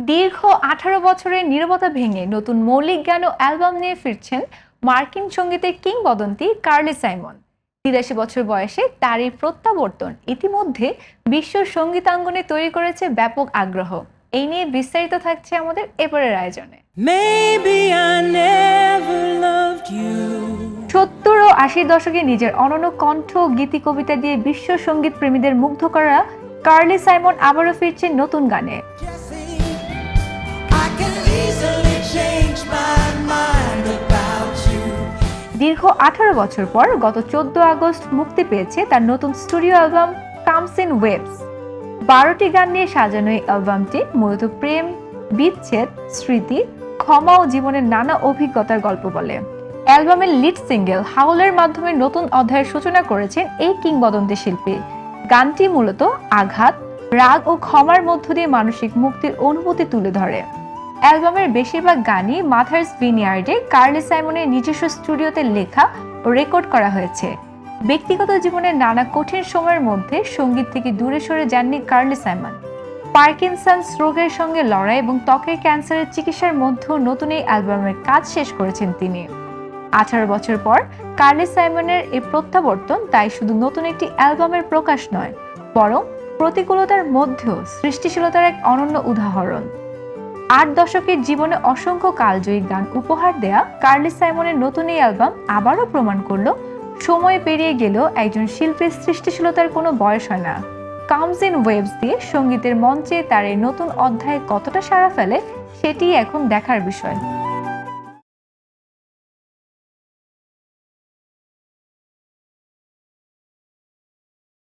দীর্ঘ 18 বছরের নীরবতা ভেঙে নতুন মৌলিক গান ও অ্যালবাম নিয়ে ফিরছেন মার্কিন সঙ্গীতের কিংবদন্তি কার্লি সাইমন। ৮৩ বছর বয়সে তার এই প্রত্যাবর্তন ইতিমধ্যে বিশ্ব সঙ্গীতাঙ্গনে তৈরি করেছে ব্যাপক আগ্রহ। এই নিয়ে বিস্তারিত থাকছে আমাদের এবারের আয়োজনে। 70 ও 80 দশকে নিজের অনন্য কণ্ঠ গীতি কবিতা দিয়ে বিশ্ব সঙ্গীত প্রেমীদের মুগ্ধ করা কার্লি সাইমন আবারও ফিরছেন নতুন গানে। দীর্ঘ 18 বছর পর গত 14 আগস্ট মুক্তি পেয়েছে তার নতুন studio album comes in waves. 12টি গান নিয়ে সাজানো এই অ্যালবামটি মূলত প্রেম, বিচ্ছেদ, স্মৃতি, ক্ষমা ও জীবনের নানা অভিজ্ঞতার গল্প বলে। অ্যালবামের লিড সিঙ্গেল হাউলের মাধ্যমে নতুন অধ্যায়ের সূচনা করেছেন এই কিংবদন্তি শিল্পী। গানটি মূলত আঘাত, রাগ ও ক্ষমার মধ্য দিয়ে মানসিক মুক্তির অনুভূতি তুলে ধরে। অ্যালবামের বেশিরভাগ গানই মাথার্স ভিনিয়ার্ডে কার্লি সাইমনের নিজস্ব স্টুডিওতে লেখা ও রেকর্ড করা হয়েছে। ব্যক্তিগত জীবনের নানা কঠিন সময়ের মধ্যে সঙ্গীত থেকে দূরে সরে যাননি কার্লি সাইমন। পার্কিনসন্স রোগের সঙ্গে লড়াই এবং ত্বকের ক্যান্সারের চিকিৎসার মধ্যেও নতুন এই অ্যালবামের কাজ শেষ করেছেন তিনি। 18 বছর পর কার্লি সাইমনের এই প্রত্যাবর্তন তাই শুধু নতুন একটি অ্যালবামের প্রকাশ নয়, বরং প্রতিকূলতার মধ্যেও সৃষ্টিশীলতার এক অনন্য উদাহরণ। 8 দশকের জীবনে অসংখ্য কালজয়ী গান উপহার দেয়া কার্লি সাইমনের নতুন এই অ্যালবাম আবারও প্রমাণ করলো সময় পেরিয়ে গেলেও একজন শিল্পীর সৃষ্টিশীলতার কোনো বয়স হয় না। কামস ইন ওয়েভস দিয়ে সঙ্গীতের মঞ্চে তার এই নতুন অধ্যায় কতটা সাড়া ফেলে সেটি এখন দেখার বিষয়।